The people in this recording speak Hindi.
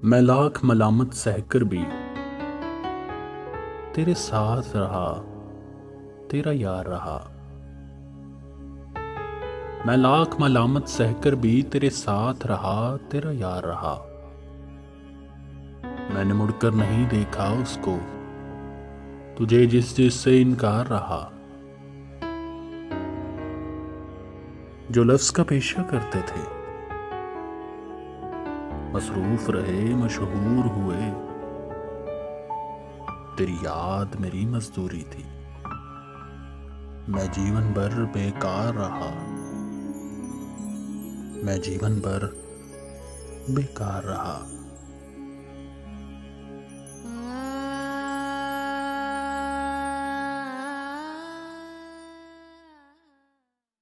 मैं लाख मलामत सहकर भी तेरे साथ रहा, तेरा यार रहा। मैं लाख मलामत सहकर भी तेरे साथ रहा, तेरा यार रहा। मैंने मुड़कर नहीं देखा उसको, तुझे जिससे इनकार रहा। जो लफ्ज का पेशा करते थे, मसरूफ रहे, मशहूर हुए। तेरी याद मेरी मजदूरी थी, मैं जीवन भर बेकार रहा। मैं जीवन भर बेकार रहा।